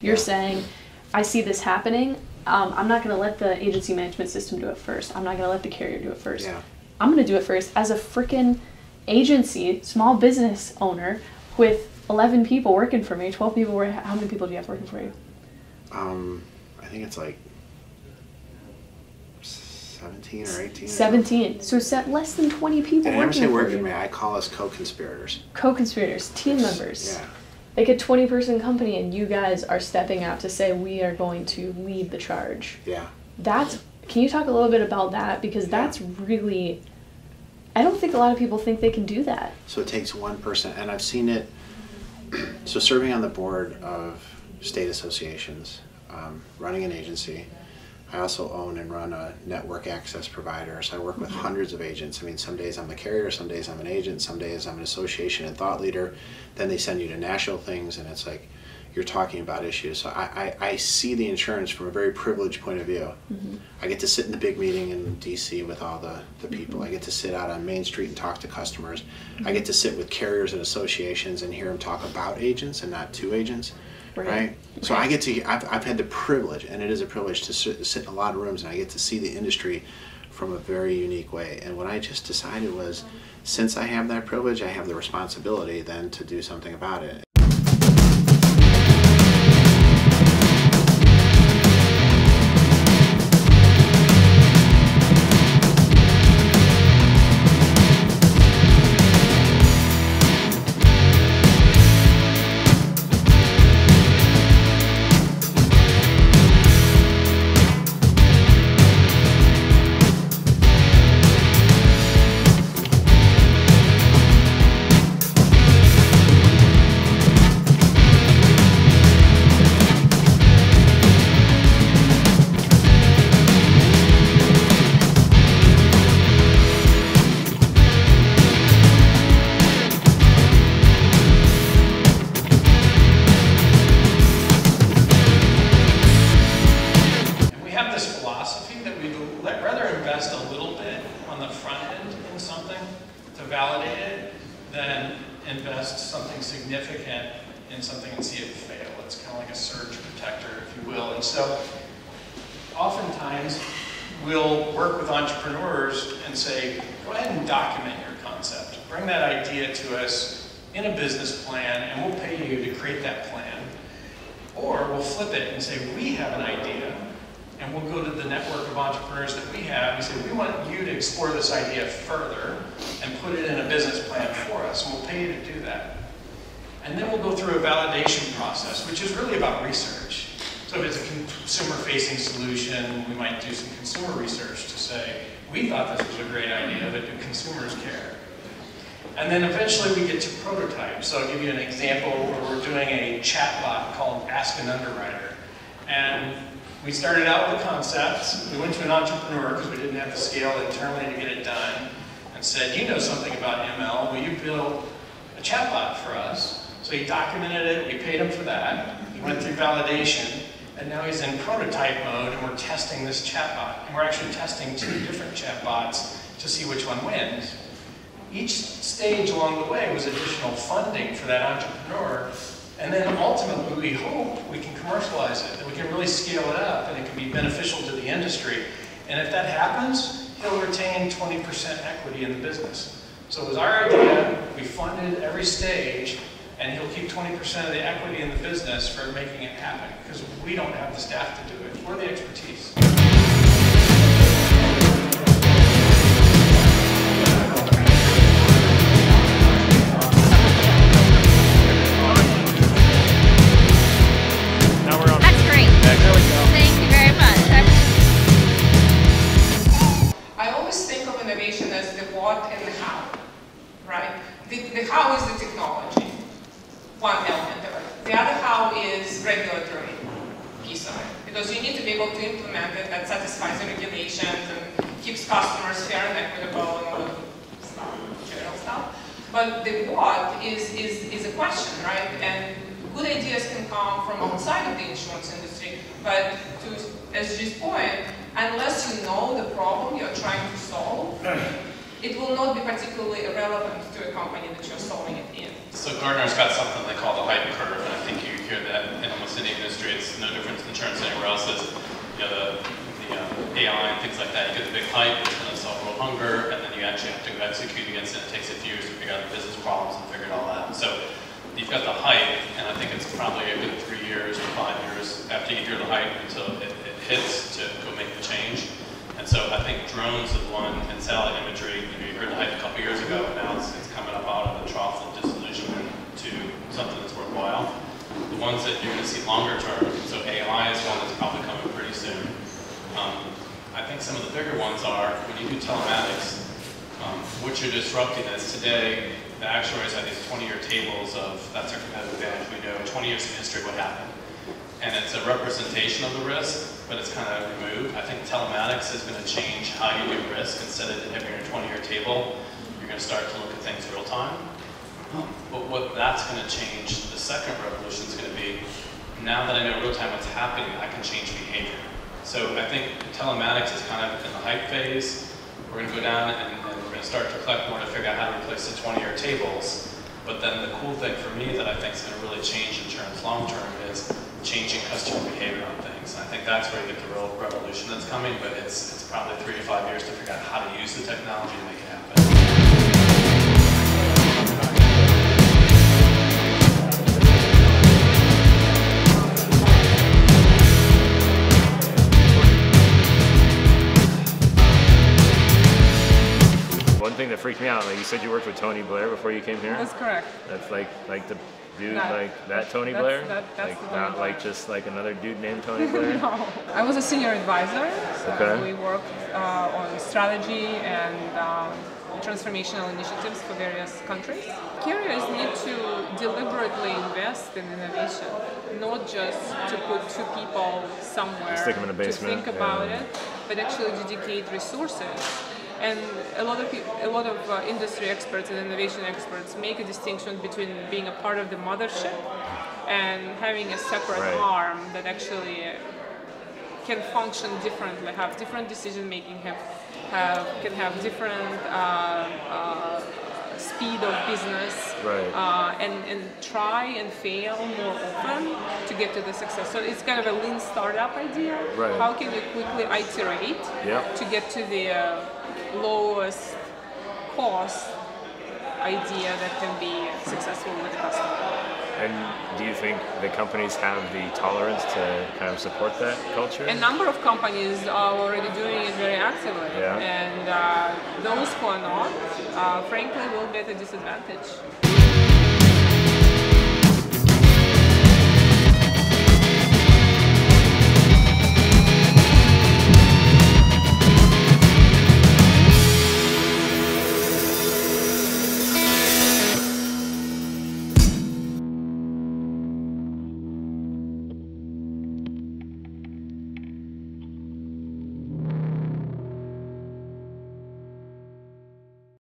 You're saying, I see this happening, I'm not going to let the agency management system do it first. I'm not going to let the carrier do it first. Yeah. I'm going to do it first as a freaking agency, small business owner with 11 people working for me, 12 people. How many people do you have working for you? I think it's like 17 or 18. 17. So less than 20 people and I never say working working for for you. me. I call us co-conspirators. Co-conspirators, team members. Yeah. Like a 20-person company, and you guys are stepping out to say, we are going to lead the charge. Yeah. Can you talk a little bit about that? Because that's really, I don't think a lot of people think they can do that. So it takes one person, and I've seen it, so serving on the board of state associations, running an agency. I also own and run a network access provider, so I work with hundreds of agents. I mean, some days I'm a carrier, some days I'm an agent, some days I'm an association and thought leader. Then they send you to national things, and it's like you're talking about issues. So I see the insurance from a very privileged point of view. I get to sit in the big meeting in DC with all the people. I get to sit out on Main Street and talk to customers. I get to sit with carriers and associations and hear them talk about agents and not to agents. Right? So I get to, I've had the privilege, and it is a privilege to sit in a lot of rooms, and I get to see the industry from a very unique way. And what I just decided was, since I have that privilege, I have the responsibility then to do something about it. validate it, then invest something significant in something and see it fail. It's kind of like a surge protector, if you will. And so oftentimes we'll work with entrepreneurs and say, go ahead and document your concept. Bring that idea to us in a business plan and we'll pay you to create that plan. Or we'll flip it and say, we have an idea, and we'll go to the network of entrepreneurs that we have and say, we want you to explore this idea further and put it in a business plan for us, and we'll pay you to do that. And then we'll go through a validation process, which is really about research. So if it's a consumer-facing solution, we might do some consumer research to say, we thought this was a great idea, but do consumers care? And then eventually we get to prototype. So I'll give you an example where we're doing a chatbot called Ask an Underwriter. And we started out with a concept. We went to an entrepreneur because we didn't have the scale internally to get it done and said, you know something about ML, will you build a chatbot for us? So he documented it, we paid him for that. He went through validation, and now he's in prototype mode and we're testing this chatbot. And we're actually testing 2 different chatbots to see which one wins. Each stage along the way was additional funding for that entrepreneur, and then ultimately we hope we can commercialize it, that we can really scale it up and it can be beneficial to the industry. And if that happens, he'll retain 20% equity in the business. So it was our idea, we funded every stage, and he'll keep 20% of the equity in the business for making it happen, because we don't have the staff to do it, or the expertise. The how is the technology, one element of it. The other how is regulatory piece of it. Because you need to be able to implement it that satisfies the regulations and keeps customers fair and equitable and all the stuff, general stuff. But the what is a question, right? And good ideas can come from outside of the insurance industry, but to SG's point, unless you know the problem you're trying to solve, it will not be particularly relevant to a company that you're solving it in. So Gartner's got something they call the hype curve, and I think you hear that in almost almost any industry. It's no different than insurance anywhere else. Is, you know, the AI and things like that. You get the big hype, it's going to solve world hunger, and then you actually have to execute against it. It takes a few years to figure out the business problems and figure it all out. So you've got the hype, and I think it's probably a good 3 years or 5 years after you hear the hype until it hits to go make the change. And so I think drones is one, and satellite imagery, you heard the hype a couple years ago, and now it's coming up out of the trough of disillusionment to something that's worthwhile. The ones that you're going to see longer term, so AI is one that's probably coming pretty soon. I think some of the bigger ones are, when you do telematics, what you're disrupting is today, the actuaries have these 20-year tables of, that's our competitive advantage, we know 20 years in history what happened. And it's a representation of the risk, but it's kind of removed. I think telematics is going to change how you do risk. Instead of having your 20-year table, you're going to start to look at things real time. But what that's going to change, the second revolution is going to be, now that I know real time what's happening, I can change behavior. So I think telematics is kind of in the hype phase. We're going to go down and we're going to start to collect more to figure out how to replace the 20-year tables. But then the cool thing for me that I think is going to really change insurance long term is changing customer behavior on things. And I think that's where you get the real revolution that's coming, but it's probably 3 to 5 years to figure out how to use the technology to make it happen. One thing that freaked me out, like you said you worked with Tony Blair before you came here? That's correct. That's like the dude, That- like that Tony that's- Blair? that's like the Tony not Blair. like just like another dude named Tony Blair? No. I was a senior advisor, so Okay. we worked on strategy and transformational initiatives for various countries. Carriers need to deliberately invest in innovation, not just to put 2 people somewhere Stick 'em in a to basement, think about yeah. it, but actually dedicate resources. And a lot of industry experts and innovation experts make a distinction between being a part of the mothership and having a separate Right. arm that actually can function differently, have different decision making, can have different speed of business, Right. and try and fail more often to get to the success. So it's kind of a lean startup idea. Right. How can you quickly iterate Yep. to get to the lowest cost idea that can be successful with the customer? And do you think the companies have the tolerance to kind of support that culture? A number of companies are already doing it very actively, Yeah. and those who are not, frankly, will be at a disadvantage.